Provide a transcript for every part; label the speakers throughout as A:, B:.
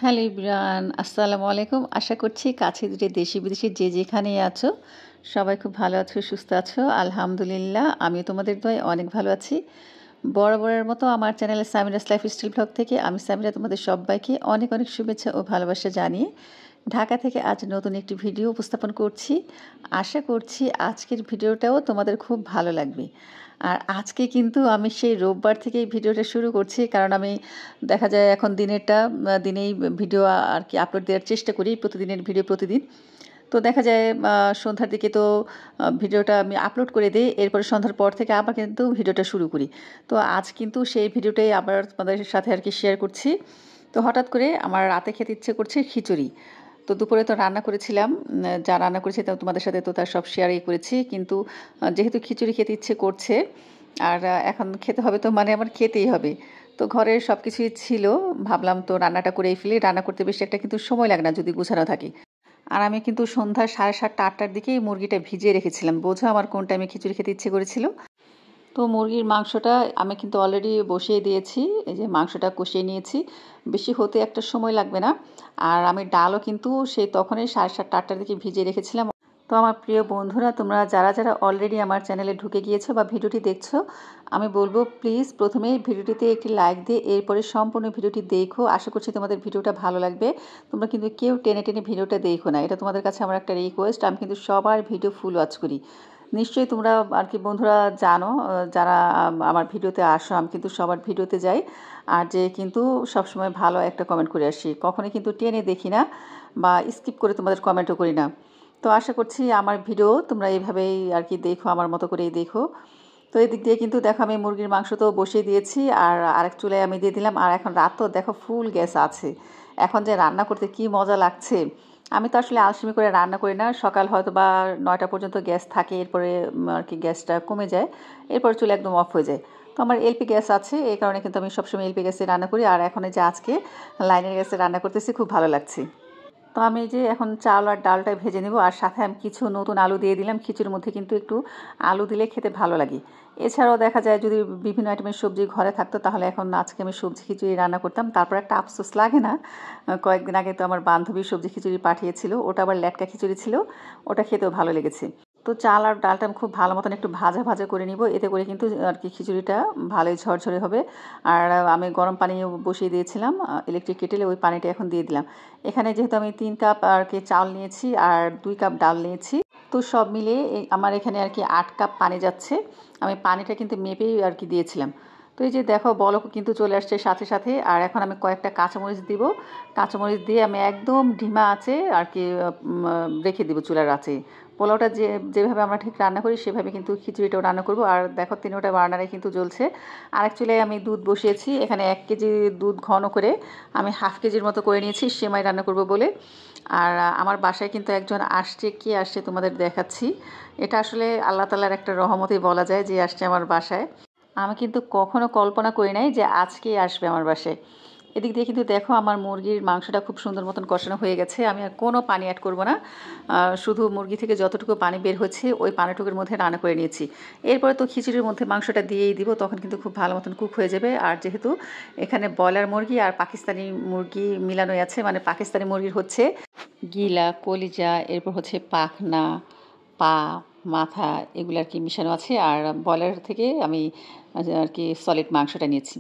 A: Hello Ibran, আসসালামু আলাইকুম। আশা করছি কাছে দূরে দেশি বিদেশে যে যেখানেই আছো সবাই খুব ভালো আছো, সুস্থ আছো। আলহামদুলিল্লাহ, আমি তোমাদের দোয়ায় অনেক ভালো আছি। বরাবরের মতো আমার চ্যানেলে সামিরাস লাইফস্টাইল ব্লগ থেকে আমি সামিরা তোমাদের সবাইকে অনেক অনেক শুভেচ্ছা ও ভালোবাসা জানিয়ে ঢাকা থেকে আজ নতুন একটি ভিডিও উপস্থাপন করছি। আশা করছি আজকের ভিডিওটাও তোমাদের খুব ভালো লাগবে। আর আজকে কিন্তু আমি সেই রোববার থেকেই ভিডিওটা শুরু করছি, কারণ আমি দেখা যায় এখন দিনেই ভিডিও আর কি আপলোড দেওয়ার চেষ্টা করি, প্রতিদিনের ভিডিও প্রতিদিন। তো দেখা যায় সন্ধ্যার দিকে তো ভিডিওটা আমি আপলোড করে দিই, এরপরে সন্ধ্যার পর থেকে আবার কিন্তু ভিডিওটা শুরু করি। তো আজ কিন্তু সেই ভিডিওটাই আবার তোমাদের সাথে আর কি শেয়ার করছি। তো হঠাৎ করে আমার রাতে খেতে ইচ্ছে করছে খিচুড়ি। তো দুপুরে তো রান্না করেছিলাম, যা রান্না করেছি তা তোমাদের সাথে তো তার সব শেয়ারই করেছি, কিন্তু যেহেতু খিচুড়ি খেতে ইচ্ছে করছে আর এখন খেতে হবে, তো মানে আমার খেতেই হবে। তো ঘরের সব কিছুই ছিল, ভাবলাম তো রান্নাটা করেই ফেলি। রান্না করতে বেশি একটা কিন্তু সময় লাগে না যদি গুছানো থাকে। আর আমি কিন্তু সন্ধ্যা 7:30 8টার দিকেই মুরগিটা ভিজিয়ে রেখেছিলাম। বোঝো আমার কোন টাইমে খিচুড়ি খেতে ইচ্ছে করেছিল। তো মুরগির মাংসটা আমি কিন্তু অলরেডি বসিয়ে দিয়েছি, এই যে মাংসটা কষিয়ে নিয়েছি। বেশি হতে একটা সময় লাগবে না। আর আমি ডালও কিন্তু সেই তখনই 7:30 8টার দিকে ভিজিয়ে রেখেছিলাম। তো আমার প্রিয় বন্ধুরা, তোমরা যারা যারা অলরেডি আমার চ্যানেলে ঢুকে গিয়েছো বা ভিডিওটি দেখছো, আমি বলবো প্লিজ প্রথমেই ভিডিওটিতে একটি লাইক দিয়ে এরপরে সম্পূর্ণ ভিডিওটি দেখো। আশা করছি তোমাদের ভিডিওটা ভালো লাগবে। তোমরা কিন্তু কেউ টেনে টেনে ভিডিওটা দেখো না, এটা তোমাদের কাছে আমার একটা রিকোয়েস্ট। আমি কিন্তু সবার ভিডিও ফুল ওয়াচ করি। নিশ্চয়ই তোমরা আর কি বন্ধুরা জানো, যারা আমার ভিডিওতে আসো, আমি কিন্তু সবার ভিডিওতে যাই। আর যে কিন্তু সবসময় ভালো একটা কমেন্ট করে আসি, কখনোই কিন্তু টেনে দেখি না বা স্কিপ করে তোমাদের কমেন্টও করি না। তো আশা করছি আমার ভিডিও তোমরা এইভাবেই আর কি দেখো, আমার মতো করেই দেখো। তো এদিক দিয়ে কিন্তু দেখো আমি মুরগির মাংস তো বসিয়ে দিয়েছি, আর আরেক চুলায় আমি দিয়ে দিলাম। আর এখন রাত তো দেখো ফুল গ্যাস আছে, এখন যে রান্না করতে কি মজা লাগছে। আমি তো আসলে আলসেমি করে রান্না করি না, সকাল হয়তো বা 9টা পর্যন্ত গ্যাস থাকে, এরপরে আর কি গ্যাসটা কমে যায়, এরপর চুলা একদম অফ হয়ে যায়। তো আমার এলপি গ্যাস আছে, এই কারণে কিন্তু আমি সবসময় এলপি গ্যাসে রান্না করি। আর এখন যে আজকে লাইনের গ্যাসে রান্না করতেছি, খুব ভালো লাগছে। তো আমি যে এখন চাল আর ডালটা ভেজে নেব, আর সাথে আমি কিছু নতুন আলু দিয়ে দিলাম। খিচুড়ির মধ্যে কিন্তু একটু আলু দিলে খেতে ভালো লাগে। এছাড়াও দেখা যায় যদি বিভিন্ন আইটেমের সবজি ঘরে থাকতো, তাহলে এখন আজকে আমি সবজি খিচুড়ি রান্না করতাম। তারপর একটা আফসোস লাগে না, কয়েকদিন আগে তো আমার বান্ধবী সবজি খিচুড়ি পাঠিয়েছিল, ওটা আবার লেটকা খিচুড়ি ছিল, ওটা খেতেও ভালো লেগেছে। তো চাল আর ডালটা আমি খুব ভালো মতন একটু ভাজা ভাজা করে নিব, এতে করে কিন্তু আর কি খিচুড়িটা ভালোই ঝরঝরে হবে। আর আমি গরম পানি বসিয়ে দিয়েছিলাম ইলেকট্রিক কেটেলে, ওই পানিটা এখন দিয়ে দিলাম। এখানে যেহেতু আমি 3 কাপ আর কি চাল নিয়েছি আর 2 কাপ ডাল নিয়েছি, তো সব মিলিয়ে আমার এখানে আর কি 8 কাপ পানি যাচ্ছে। আমি পানিটা কিন্তু মেপেই আর কি দিয়েছিলাম। তো এই যে দেখো বলক কিন্তু চলে আসছে সাথে সাথে। আর এখন আমি কয়েকটা কাঁচামরিচ দিব, কাঁচামরিচ দিয়ে আমি একদম ধিমা আছে আর কি রেখে দিব চুলার আঁচে। পোলাওটা যেভাবে আমরা ঠিক রান্না করি সেভাবে কিন্তু খিচুড়িটাও রান্না করব। আর দেখো 3টা বার্নারে কিন্তু জ্বলছে। আরেক চুলায় আমি দুধ বসিয়েছি, এখানে 1 কেজি দুধ ঘন করে আমি হাফ কেজির মতো করে নিয়েছি সেমাই রান্না করব বলে। আর আমার বাসায় কিন্তু একজন আসছে, কে আসছে তোমাদের দেখাচ্ছি। এটা আসলে আল্লাহ তাআলার একটা রহমতই বলা যায় যে আসছে আমার বাসায়। আমি কিন্তু কখনো কল্পনা করি নাই যে আজকেই আসবে আমার বাসায়। এদিক দিয়ে কিন্তু দেখো আমার মুরগির মাংসটা খুব সুন্দর মতন কষানো হয়ে গেছে। আমি আর কোনো পানি অ্যাড করব না, শুধু মুরগি থেকে যতটুকু পানি বের হচ্ছে ওই পানিটুকুর মধ্যে রান্না করে নিয়েছি। এরপরে তো খিচুড়ির মধ্যে মাংসটা দিয়েই দিব, তখন কিন্তু খুব ভালো মতন কুক হয়ে যাবে। আর যেহেতু এখানে ব্রয়লার মুরগি আর পাকিস্তানি মুরগি মিলানোই আছে, মানে পাকিস্তানি মুরগির হচ্ছে গিলা, কলিজা, এরপর হচ্ছে পাখনা, পা, মাথা, এগুলো আর কি মিশানো আছে। আর ব্রয়লার থেকে আমি আর কি সলিড মাংসটা নিয়েছি।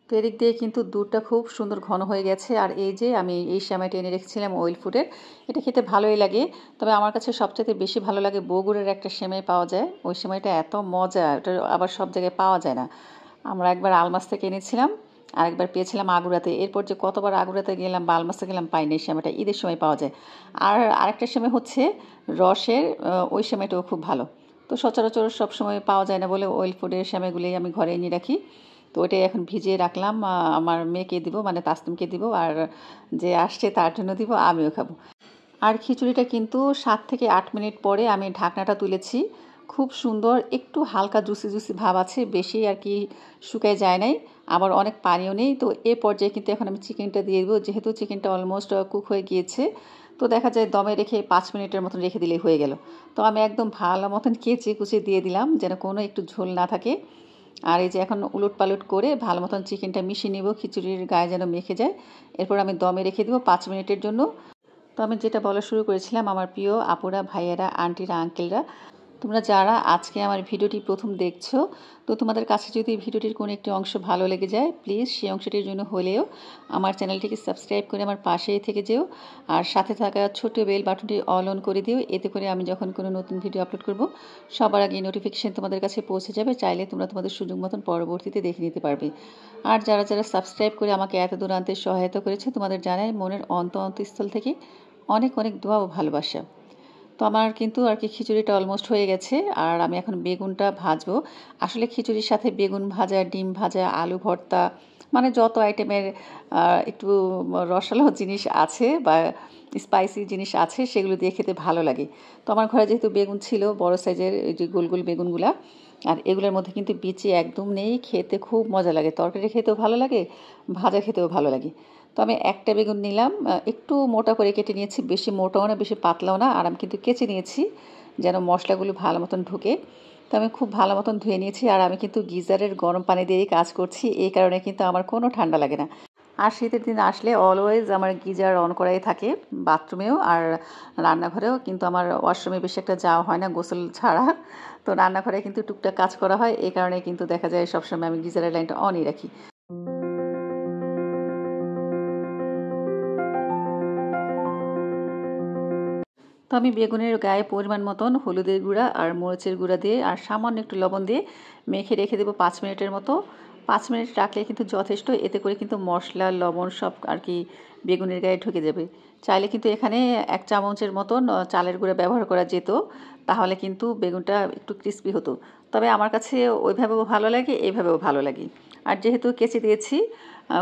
A: তো এদিক দিয়ে কিন্তু দুধটা খুব সুন্দর ঘন হয়ে গেছে। আর এই যে আমি এই সেমাইটা এনে রেখেছিলাম ওয়েল ফুডের, এটা খেতে ভালোই লাগে। তবে আমার কাছে সবচেয়ে বেশি ভালো লাগে বগুড়ের একটা সেমাই পাওয়া যায়, ওই সেমাইটা এত মজা, ওটা আবার সব জায়গায় পাওয়া যায় না। আমরা একবার আলমাস থেকে এনেছিলাম, আরেকবার পেয়েছিলাম আগুরাতে। এরপর যে কতবার আগুরাতে গেলাম বা আলমাসে গেলাম পাইনি, এই সেমাইটা ঈদের সময় পাওয়া যায়। আর আরেকটা সেমাই হচ্ছে রসের, ওই সেমাইটাও খুব ভালো। তো সচরাচর সব সময় পাওয়া যায় না বলে ওয়েল ফুডের সেমাইগুলোই আমি ঘরে এনে রাখি। তো ওইটাই এখন ভিজিয়ে রাখলাম, আমার মেয়েকে দিব, মানে তাসনিমকে দিব, আর যে আসছে তার জন্য দিব, আমিও খাবো। আর খিচুড়িটা কিন্তু 7 থেকে 8 মিনিট পরে আমি ঢাকনাটা তুলেছি। খুব সুন্দর একটু হালকা জুসি জুসি ভাব আছে, বেশি আর কি শুকায় যায় নাই, আবার অনেক পানিও নেই। তো এ পর্যায়ে কিন্তু এখন আমি চিকেনটা দিয়ে দেবো, যেহেতু চিকেনটা অলমোস্ট কুক হয়ে গিয়েছে। তো দেখা যায় দমে রেখে 5 মিনিটের মতন রেখে দিলেই হয়ে গেল। তো আমি একদম ভালো মতন কেচে কুচে দিয়ে দিলাম, যেন কোনো একটু ঝোল না থাকে। আর এই যে এখন উলট পালট করে ভালো মতন চিকেনটা মিশিয়ে নিব, খিচুড়ির গায়ে যেন মেখে যায়। এরপর আমি দমে রেখে দেবো 5 মিনিটের জন্য। তো আমি যেটা বলা শুরু করেছিলাম, আমার প্রিয় আপুরা, ভাইয়েরা, আন্টিরা, আঙ্কেলরা, তোমরা যারা আজকে আমার ভিডিওটি প্রথম দেখছো, তো তোমাদের কাছে যদি ভিডিওটির কোনো একটি অংশ ভালো লেগে যায়, প্লিজ সেই অংশটির জন্য হলেও আমার চ্যানেলটিকে সাবস্ক্রাইব করে আমার পাশেই থেকে যেও। আর সাথে থাকা ছোট্ট বেল বাটনটি অল অন করে দিও। এতে করে আমি যখন কোনো নতুন ভিডিও আপলোড করব, সবার আগে নোটিফিকেশান তোমাদের কাছে পৌঁছে যাবে। চাইলে তোমরা তোমাদের সুযোগ মতন পরবর্তীতে দেখে নিতে পারবে। আর যারা যারা সাবস্ক্রাইব করে আমাকে এত দূর আনতে সহায়তা করেছে, তোমাদের জানাই মনের অন্তঃস্থল থেকে অনেক অনেক দোয়া ও ভালোবাসা। তো আমার কিন্তু আর কি খিচুড়িটা অলমোস্ট হয়ে গেছে। আর আমি এখন বেগুনটা ভাজবো। আসলে খিচুড়ির সাথে বেগুন ভাজা, ডিম ভাজা, আলু ভর্তা, মানে যত আইটেমের একটু রসালো জিনিস আছে বা স্পাইসি জিনিস আছে, সেগুলো দিয়ে খেতে ভালো লাগে। তো আমার ঘরে যেহেতু বেগুন ছিল বড় সাইজের, এই যে গোল গোল বেগুনগুলা, আর এগুলোর মধ্যে কিন্তু বিচি একদম নেই, খেতে খুব মজা লাগে। তরকারি খেতেও ভালো লাগে, ভাজা খেতেও ভালো লাগে। তো আমি একটা বেগুন নিলাম, একটু মোটা করে কেটে নিয়েছি, বেশি মোটাও না বেশি পাতলাও না। আর আমি কিন্তু কেচে নিয়েছি যেন মশলাগুলো ভালো মতন ঢুকে। তো আমি খুব ভালো মতন ধুয়ে নিয়েছি। আর আমি কিন্তু গিজারের গরম পানি দিয়েই কাজ করছি, এই কারণে কিন্তু আমার কোনো ঠান্ডা লাগে না। আর শীতের দিন আসলে অলওয়েজ আমার গিজার অন করাই থাকে, বাথরুমেও আর রান্নাঘরেও। কিন্তু আমার ওয়াশরুমে বেশি একটা যাওয়া হয় না গোসল ছাড়া। তো রান্নাঘরে কিন্তু টুকটাক কাজ করা হয়, এই কারণে কিন্তু দেখা যায় সবসময় আমি গিজারের লাইনটা অনই রাখি। তো আমি বেগুনের গায়ে পরিমাণ মতন হলুদের গুঁড়া আর মরিচের গুঁড়া দিয়ে আর সামান্য একটু লবণ দিয়ে মেখে রেখে দেবো 5 মিনিটের মতো। 5 মিনিট রাখলে কিন্তু যথেষ্ট, এতে করে কিন্তু মশলা লবণ সব আর কি বেগুনের গায়ে ঢুকে যাবে। চাইলে কিন্তু এখানে 1 চামচের মতন চালের গুঁড়া ব্যবহার করা যেত, তাহলে কিন্তু বেগুনটা একটু ক্রিস্পি হতো। তবে আমার কাছে ওইভাবেও ভালো লাগে, এইভাবেও ভালো লাগে। আর যেহেতু কেচে দিয়েছি,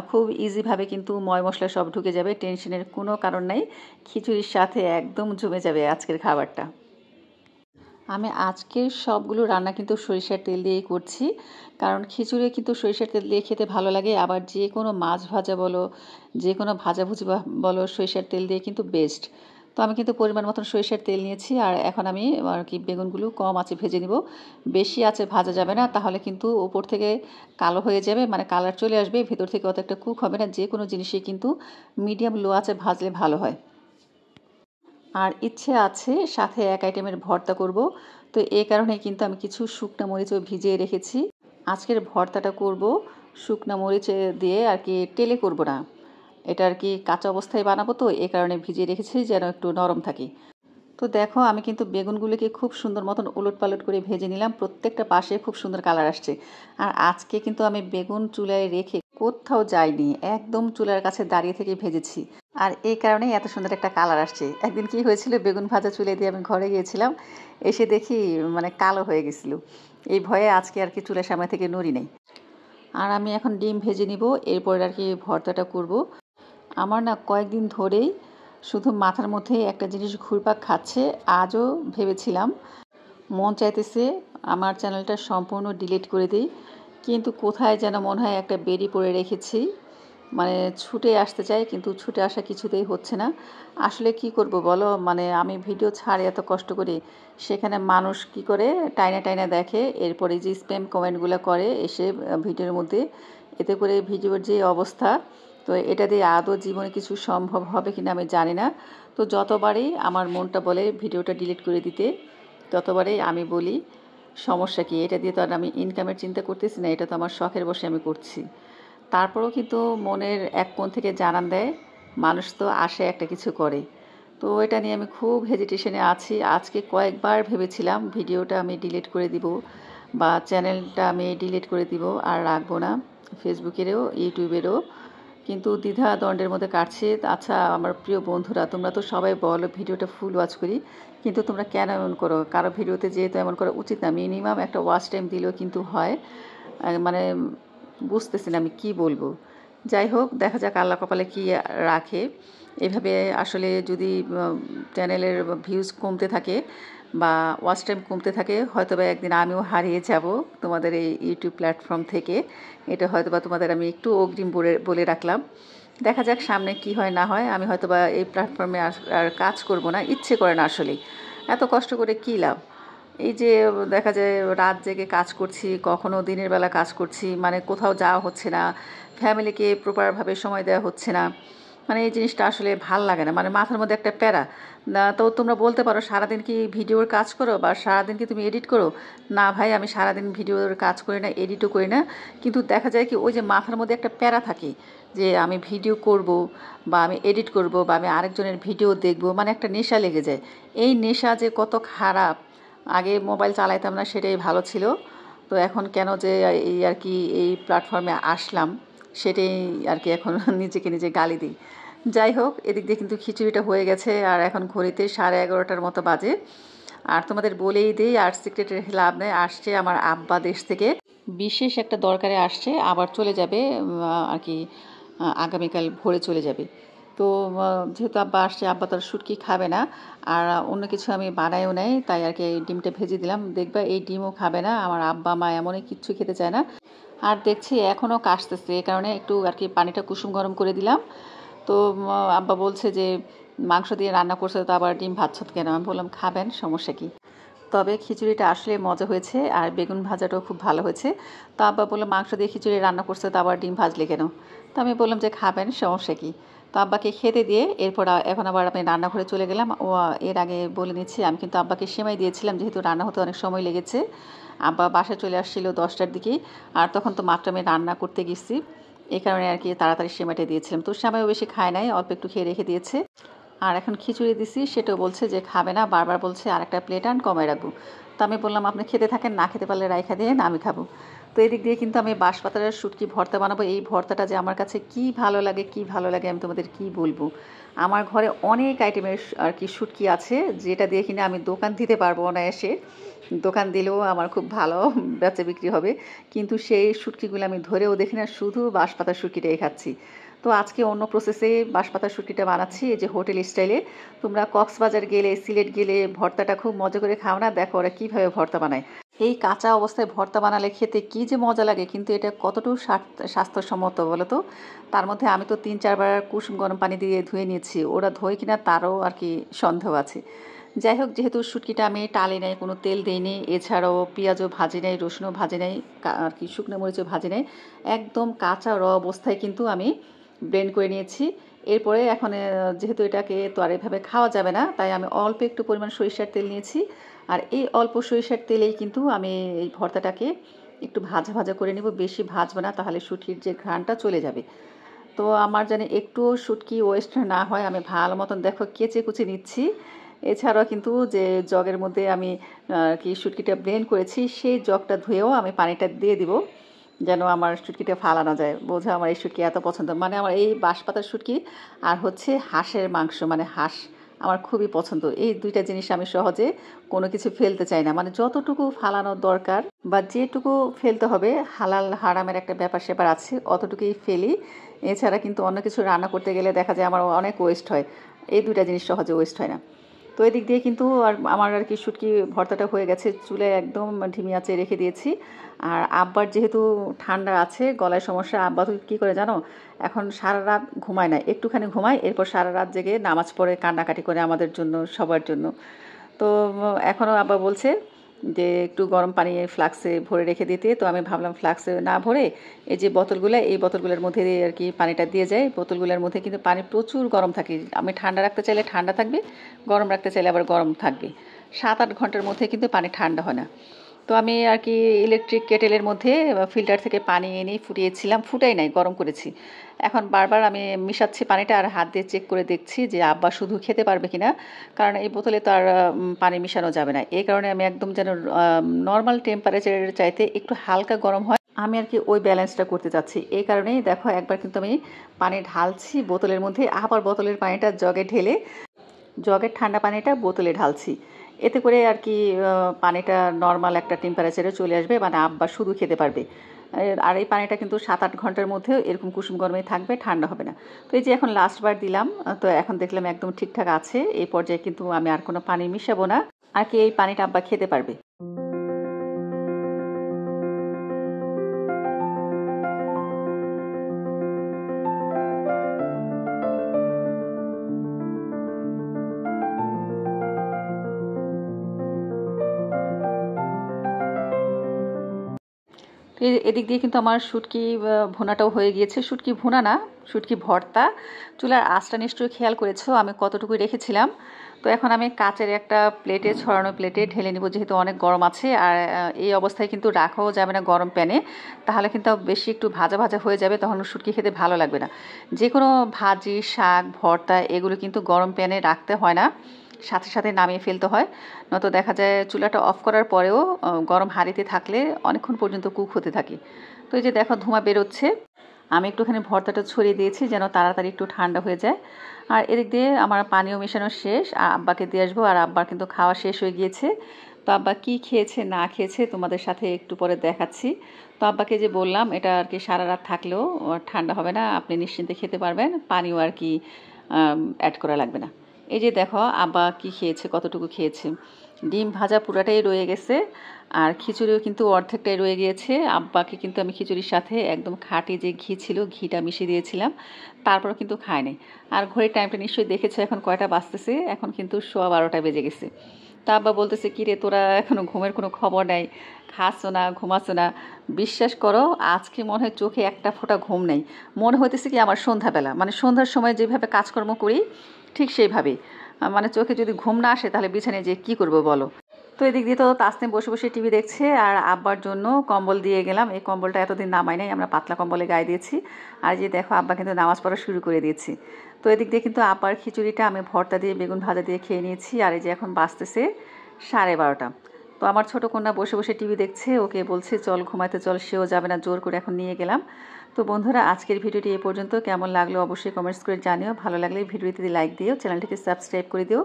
A: খুব ইজিভাবে কিন্তু ময় মশলা সব ঢুকে যাবে, টেনশনের কোনো কারণ নাই। খিচুড়ির সাথে একদম জমে যাবে আজকের খাবারটা। আমি আজকের সবগুলো রান্না কিন্তু সরিষার তেল দিয়েই করছি, কারণ খিচুড়ি কিন্তু সরিষার তেল দিয়ে খেতে ভালো লাগে। আবার যে কোনো মাছ ভাজা বলো, যে কোনো ভাজাভুজি বলো, সরিষার তেল দিয়ে কিন্তু বেস্ট। তো আমি কিন্তু পরিমাণ মতন সরিষার তেল নিয়েছি। আর এখন আমি আর কি বেগুনগুলো কম আঁচে ভেজে নিব। বেশি আঁচে ভাজা যাবে না, তাহলে কিন্তু ওপর থেকে কালো হয়ে যাবে, মানে কালার চলে আসবে, ভেতর থেকে অত একটা কুক হবে না। যে কোনো জিনিসই কিন্তু মিডিয়াম লো আঁচে ভাজলে ভালো হয়। আর ইচ্ছে আছে সাথে 1 আইটেমের ভর্তা করব। তো এই কারণে কিন্তু আমি কিছু শুকনা মরিচও ভিজিয়ে রেখেছি। আজকের ভর্তাটা করব শুকনা মরিচ দিয়ে, আর কি তেলে করব না। এটা আর কি কাঁচা অবস্থায় বানাবো, তো এই কারণে ভিজিয়ে রেখেছি যেন একটু নরম থাকে। তো দেখো আমি কিন্তু বেগুনগুলোকে খুব সুন্দর মতন উলটপালট করে ভেজে নিলাম, প্রত্যেকটা পাশে খুব সুন্দর কালার আসছে। আর আজকে কিন্তু আমি বেগুন চুলায় রেখে কোথাও যাইনি, একদম চুলার কাছে দাঁড়িয়ে থেকে ভেজেছি। আর এই কারণেই এত সুন্দর একটা কালার আসছে। একদিন কি হয়েছিল, বেগুন ভাজা চুলে দিয়ে আমি ঘরে গিয়েছিলাম, এসে দেখি মানে কালো হয়ে গেছিল। এই ভয়ে আজকে আর কি চুলার সামনে থেকে নড়ি নেই। আর আমি এখন ডিম ভেজে নিব, এরপর আর কি ভর্তাটা করব। আমার না কয়েকদিন ধরেই শুধু মাথার মধ্যে একটা জিনিস ঘুরপাক খাচ্ছে। আজও ভেবেছিলাম, মন চাইতেছে আমার চ্যানেলটা সম্পূর্ণ ডিলিট করে দিই, কিন্তু কোথায় যেন মনে হয় একটা বেরি পড়ে রেখেছি। মানে ছুটে আসতে চাই, কিন্তু ছুটে আসা কিছুতেই হচ্ছে না। আসলে কি করব বলো, মানে আমি ভিডিও ছাড়ি এত কষ্ট করে, সেখানে মানুষ কি করে টাইনা টাইনা দেখে, এরপরে যে স্প্যাম কমেন্টগুলো করে এসে ভিডিওর মধ্যে, এতে করে ভিডিওর যে অবস্থা, তো এটা দিয়ে আদৌ জীবনে কিছু সম্ভব হবে কিনা আমি জানি না। তো যতবারই আমার মনটা বলে ভিডিওটা ডিলিট করে দিতে, ততবারই আমি বলি সমস্যা কি, এটা দিয়ে তো আর আমি ইনকামের চিন্তা করতেছি না, এটা তো আমার শখের বসে আমি করছি। তারপরেও কিন্তু মনের এক কোণ থেকে জানান দেয় মানুষ তো আসে একটা কিছু করে। তো এটা নিয়ে আমি খুব হেজিটেশনে আছি। আজকে কয়েকবার ভেবেছিলাম ভিডিওটা আমি ডিলিট করে দিব বা চ্যানেলটা আমি ডিলিট করে দিব, আর রাখবো না ফেসবুকেরও ইউটিউবেরও, কিন্তু দ্বিধা দ্বন্দ্বের মধ্যে কাটছে। আচ্ছা আমার প্রিয় বন্ধুরা, তোমরা তো সবাই বলো ভিডিওটা ফুল ওয়াচ করি, কিন্তু তোমরা কেন এমন করো? কারো ভিডিওতে যেহেতু এমন করা উচিত না, মিনিমাম একটা ওয়াচ টাইম দিলেও কিন্তু হয়। মানে বুঝতেছি না আমি কি বলবো। যাই হোক, দেখা যাক আল্লাহ কপালে কি রাখে। এভাবে আসলে যদি চ্যানেলের ভিউজ কমতে থাকে বা ওয়াচ টাইম কমতে থাকে, হয়তো বা একদিন আমিও হারিয়ে যাব তোমাদের এই ইউটিউব প্ল্যাটফর্ম থেকে। এটা হয়তো বা তোমাদের আমি একটু অগ্রিম বলে রাখলাম। দেখা যাক সামনে কি হয় না হয়। আমি হয়তো বা এই প্ল্যাটফর্মে আর কাজ করব না, ইচ্ছে করে না আসলে। এত কষ্ট করে কী লাভ? এই যে দেখা যায় রাত জেগে কাজ করছি, কখনো দিনের বেলা কাজ করছি, মানে কোথাও যাওয়া হচ্ছে না, ফ্যামিলিকে প্রপারভাবে সময় দেওয়া হচ্ছে না, মানে এই জিনিসটা আসলে ভাল লাগে না, মানে মাথার মধ্যে একটা প্যারা না। তো তোমরা বলতে পারো সারাদিন কি ভিডিওর কাজ করো বা সারাদিন কি তুমি এডিট করো? না ভাই, আমি সারাদিন ভিডিওর কাজ করি না, এডিটও করি না, কিন্তু দেখা যায় কি ওই যে মাথার মধ্যে একটা প্যারা থাকে যে আমি ভিডিও করব বা আমি এডিট করব বা আমি আরেকজনের ভিডিও দেখব, মানে একটা নেশা লেগে যায়। এই নেশা যে কত খারাপ! আগে মোবাইল চালাইতাম না, সেটাই ভালো ছিল। তো এখন কেন যে এই আর কি এই প্ল্যাটফর্মে আসলাম, সেটাই আর কি এখন নিজেকে নিজে গালি দিই। যাই হোক, এদিক দিয়ে কিন্তু খিচুড়িটা হয়ে গেছে আর এখন ঘড়িতে 11:30টার মতো বাজে। আর তোমাদের বলেই দিই, আর সিক্রেট রেখে লাভ নেই, আসছে আমার আব্বা দেশ থেকে, বিশেষ একটা দরকারে আসছে, আবার চলে যাবে আর কি আগামীকাল ভোরে চলে যাবে। তো যেহেতু আব্বা আসছে, আব্বা তার শুটকি খাবে না, আর অন্য কিছু আমি বানাইও নাই, তাই আর কি এই ডিমটা ভেজে দিলাম। দেখবা এই ডিমও খাবে না, আমার আব্বা মা এমনই কিচ্ছু খেতে চায় না। আর দেখছি এখনও কাশতেছে, এই কারণে একটু আর কি পানিটা কুসুম গরম করে দিলাম। তো আব্বা বলছে যে মাংস দিয়ে রান্না করছে, তো আবার ডিম ভাজছত কেন? আমি বললাম খাবেন, সমস্যা কি। তবে খিচুড়িটা আসলে মজা হয়েছে আর বেগুন ভাজাটাও খুব ভালো হয়েছে। তো আব্বা বললো মাংস দিয়ে খিচুড়ি রান্না করছে, তো আবার ডিম ভাজলে কেন? তো আমি বললাম যে খাবেন, সমস্যা কি। তো আব্বাকে খেতে দিয়ে এরপর এখন আবার আমি রান্নাঘরে চলে গেলাম। ও এর আগে বলে নিচ্ছি, আমি কিন্তু আব্বাকে সেমাই দিয়েছিলাম, যেহেতু রান্না হতে অনেক সময় লেগেছে। আব্বা বাসায় চলে আসছিল 10টার দিকে, আর তখন তো মাত্র আমি রান্না করতে গেছি, এই কারণে আর কি তাড়াতাড়ি সেমাইটা দিয়েছিলাম। তো সেমাইও বেশি খায় নাই, অল্প একটু খেয়ে রেখে দিয়েছে। আর এখন খিচুড়ি দিছি, সেটাও বলছে যে খাবে না, বারবার বলছে আরেকটা প্লেট আন, কমায় রাখবো। তো আমি বললাম আপনি খেতে থাকেন, না খেতে পারলে রাইখা দিয়ে আমি খাবো। তো এদিক দিয়ে কিন্তু আমি বাঁশপাতার শুটকি ভর্তা বানাবো। এই ভর্তাটা যে আমার কাছে কি ভালো লাগে, কি ভালো লাগে, আমি তোমাদের কি বলবো। আমার ঘরে অনেক আইটেমের আর কি শুটকি আছে, যেটা দিয়ে কিনা আমি দোকান দিতে পারবো অনায়াসে। দোকান দিলেও আমার খুব ভালো বেচা বিক্রি হবে, কিন্তু সেই শুটকিগুলো আমি ধরেও দেখি না, শুধু বাঁশপাতার শুটকিটাই খাচ্ছি। তো আজকে অন্য প্রসেসে বাঁশপাতার শুটকিটা বানাচ্ছি, এই যে হোটেল স্টাইলে। তোমরা কক্সবাজার গেলে, সিলেট গেলে ভর্তাটা খুব মজা করে খাও না? দেখো ওরা কীভাবে ভর্তা বানায়। এই কাঁচা অবস্থায় ভর্তা বানালে খেতে কী যে মজা লাগে, কিন্তু এটা কতটুকু স্বাস্থ্যসম্মত বলো তো? তার মধ্যে আমি তো 3-4 বার কুসুম গরম পানি দিয়ে ধুয়ে নিয়েছি, ওরা ধোয় কিনা তারও আর কি সন্দেহ আছে। যাই হোক, যেহেতু শুটকিটা আমি টালি নাই, কোনো তেল দিইনি, এছাড়াও পেঁয়াজও ভাজি নাই, রসুনও ভাজি নাই, আর কি শুকনো মরিচও ভাজি নাই, একদম কাঁচা অবস্থায় কিন্তু আমি ব্লেন্ড করে নিয়েছি। এরপরে এখন যেহেতু এটাকে তো আর এভাবে খাওয়া যাবে না, তাই আমি অল্প একটু পরিমাণ সরিষার তেল নিয়েছি। আর এই অল্প সরিষার তেলেই কিন্তু আমি এই ভর্তাটাকে একটু ভাজা ভাজা করে নেব, বেশি ভাজবো না, তাহলে শুটকির যে ঘ্রাণটা চলে যাবে। তো আমার জানি একটুও শুটকি ওয়েস্ট না হয়, আমি ভালো মতন দেখো কেচে কুচে নিচ্ছি। এছাড়াও কিন্তু যে জগের মধ্যে আমি কি শুটকিটা ব্লেন্ড করেছি, সেই জগটা ধুয়েও আমি পানিটা দিয়ে দিব, যেন আমার শুটকিটা ফালা না যায়। বোঝা আমার এই শুটকি এত পছন্দ, মানে আমার এই বাঁশপাতার শুটকি আর হচ্ছে হাঁসের মাংস, মানে হাঁস আমার খুবই পছন্দ। এই দুইটা জিনিস আমি সহজে কোনো কিছু ফেলতে চাই না, মানে যতটুকু ফালানোর দরকার বা যেটুকু ফেলতে হবে, হালাল হারামের একটা ব্যাপার স্যাপার আছে, অতটুকুই ফেলি। এছাড়া কিন্তু অন্য কিছু রান্না করতে গেলে দেখা যায় আমার অনেক ওয়েস্ট হয়, এই দুইটা জিনিস সহজে ওয়েস্ট হয় না। তো এদিক দিয়ে কিন্তু আর আমার আর কি শুটকি ভর্তাটা হয়ে গেছে, চুলে একদম ধিমি আঁচে রেখে দিয়েছি। আর আব্বার যেহেতু ঠান্ডা আছে, গলায় সমস্যা, আব্বা তো কী করে জানো, এখন সারা রাত ঘুমায় না, একটুখানি ঘুমায়, এরপর সারা রাত জেগে নামাজ পড়ে কান্নাকাটি করে আমাদের জন্য, সবার জন্য। তো এখনও আব্বা বলছে যে একটু গরম পানি ফ্লাক্সে ভরে রেখে দিতে। তো আমি ভাবলাম ফ্লাক্সে না ভরে এই যে বোতলগুলো, এই বোতলগুলোর মধ্যে আর কি পানিটা দিয়ে যায়। বোতলগুলোর মধ্যে কিন্তু পানি প্রচুর গরম থাকে, আমি ঠান্ডা রাখতে চাইলে ঠান্ডা থাকবে, গরম রাখতে চাইলে আবার গরম থাকবে। 7-8 ঘন্টার মধ্যে কিন্তু পানি ঠান্ডা হয় না। তো আমি আর কি ইলেকট্রিক কেটেলের মধ্যে ফিল্টার থেকে পানি এনে ফুটিয়েছিলাম, ফুটাই নাই, গরম করেছি। এখন বারবার আমি মিশাচ্ছি পানিটা আর হাত দিয়ে চেক করে দেখছি যে আব্বা শুধু খেতে পারবে কিনা, কারণ এই বোতলে তো আর পানি মিশানো যাবে না। এই কারণে আমি একদম যেন নর্মাল টেম্পারেচারের চাইতে একটু হালকা গরম হয়, আমি আর কি ওই ব্যালেন্সটা করতে চাচ্ছি। এই কারণেই দেখো একবার কিন্তু আমি পানি ঢালছি বোতলের মধ্যে, আবার বোতলের পানিটা জগে ঢেলে জগের ঠান্ডা পানিটা বোতলে ঢালছি। এতে করে আর কি পানিটা নর্মাল একটা টেম্পারেচারে চলে আসবে, মানে আব্বা শুধু খেতে পারবে। আর এই পানিটা কিন্তু 7-8 ঘন্টার মধ্যেও এরকম কুসুম গরমে থাকবে, ঠান্ডা হবে না। তো এই যে এখন লাস্টবার দিলাম, তো এখন দেখলাম একদম ঠিকঠাক আছে। এই পর্যায়ে কিন্তু আমি আর কোনো পানি মিশাবো না, আর কি এই পানিটা আব্বা খেতে পারবে। তো এদিক দিয়ে কিন্তু আমার শুটকি ভুনাটাও হয়ে গিয়েছে। শুটকি ভুনা না, শুটকি ভর্তা। চুলার আঁচটা নিশ্চয়ই খেয়াল করেছো আমি কতটুকু রেখেছিলাম। তো এখন আমি কাচের একটা প্লেটে, ছড়ানো প্লেটে ঢেলে নিব, যেহেতু অনেক গরম আছে। আর এই অবস্থায় কিন্তু রাখাও যাবে না গরম প্যানে, তাহলে কিন্তু বেশি একটু ভাজা ভাজা হয়ে যাবে, তখন শুটকি খেতে ভালো লাগবে না। যে কোনো ভাজি, শাক, ভর্তা এগুলো কিন্তু গরম প্যানে রাখতে হয় না, সাথে সাথে নামিয়ে ফেলতে হয়। নয়তো দেখা যায় চুলাটা অফ করার পরেও গরম হাঁড়িতে থাকলে অনেকক্ষণ পর্যন্ত কুক হতে থাকে। তো এই যে দেখো ধোঁয়া বেরোচ্ছে। আমি একটুখানি ভর্তাটা ছড়িয়ে দিয়েছি যেন তাড়াতাড়ি একটু ঠান্ডা হয়ে যায়। আর এদিক দিয়ে আমার পানিও মেশানো শেষ, আর আব্বাকে দিয়ে আসবো। আর আব্বার কিন্তু খাওয়া শেষ হয়ে গিয়েছে। তো আব্বা কী খেয়েছে না খেয়েছে তোমাদের সাথে একটু পরে দেখাচ্ছি। তো আব্বাকে যে বললাম এটা আর কি সারা রাত থাকলেও ঠান্ডা হবে না, আপনি নিশ্চিন্তে খেতে পারবেন, পানিও আর কি অ্যাড করা লাগবে না। এই যে দেখো আব্বা কি খেয়েছে, কতটুকু খেয়েছে। ডিম ভাজা পুরাটাই রয়ে গেছে, আর খিচুড়িও কিন্তু অর্ধেকটাই রয়ে গিয়েছে। আব্বাকে কিন্তু আমি খিচুড়ির সাথে একদম খাঁটি যে ঘি ছিল ঘিটা মিশিয়ে দিয়েছিলাম, তারপরও কিন্তু খায়নি। আর ঘড়ির টাইমটা নিশ্চয়ই দেখেছো এখন কয়টা বাজতেছে, এখন কিন্তু 12:15 বেজে গেছে। তা আব্বা বলতেছে কী রে তোরা এখনও ঘুমের কোনো খবর নাই, খাচ্ছ না, ঘুমাচ্ছ না। বিশ্বাস করো আজকে মনে হয় চোখে একটা ফোঁটা ঘুম নেই। মনে হইতেছে কি আমার সন্ধ্যাবেলা, মানে সন্ধ্যার সময় যেভাবে কাজকর্ম করি ঠিক সেইভাবেই। মানে চোখে যদি ঘুম না আসে তাহলে বিছানায় যেয়ে কী করবো বলো। তো এদিক দিয়ে তো তাসনিম বসে বসে টিভি দেখছে, আর আব্বার জন্য কম্বল দিয়ে গেলাম। এই কম্বলটা এতদিন নামাই নাই, আমরা পাতলা কম্বলে গায়ে দিয়েছি। আর যে দেখো আব্বা কিন্তু নামাজ পড়া শুরু করে দিয়েছি। তো এদিক দিয়ে কিন্তু আব্বার খিচুড়িটা আমি ভর্তা দিয়ে বেগুন ভাজা দিয়ে খেয়ে নিয়েছি। আর এই যে এখন বাজতেছে 12:30। তো আমার ছোটো কন্যা বসে বসে টিভি দেখছে, ওকে বলছে চল ঘুমাইতে চল, সেও যাবে না, জোর করে এখন নিয়ে গেলাম। তো বন্ধুরা আজকের ভিডিওটি এ পর্যন্ত। কেমন লাগলো অবশ্যই কমেন্টস করে জানিও। ভালো লাগলে ভিডিওটিতে লাইক দিও, চ্যানেলটিকে সাবস্ক্রাইব করে দিও।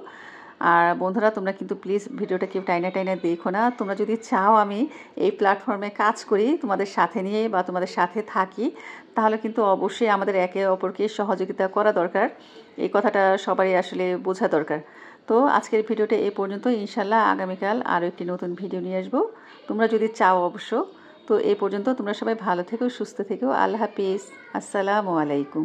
A: আর বন্ধুরা তোমরা কিন্তু প্লিজ ভিডিওটা কেউ টাইনা টাইনা দেখো না। তোমরা যদি চাও আমি এই প্ল্যাটফর্মে কাজ করি তোমাদের সাথে নিয়ে বা তোমাদের সাথে থাকি, তাহলে কিন্তু অবশ্যই আমাদের একে অপরকে সহযোগিতা করা দরকার। এই কথাটা সবারই আসলে বোঝা দরকার। তো আজকের ভিডিওটা এই পর্যন্ত। ইনশাল্লাহ আগামীকাল আরও একটি নতুন ভিডিও নিয়ে আসবো, তোমরা যদি চাও অবশ্য। তো এই পর্যন্ত তোমরা সবাই ভালো থেকো, সুস্থ থেকো। আল্লাহ হাফিজ, আসসালামু আলাইকুম।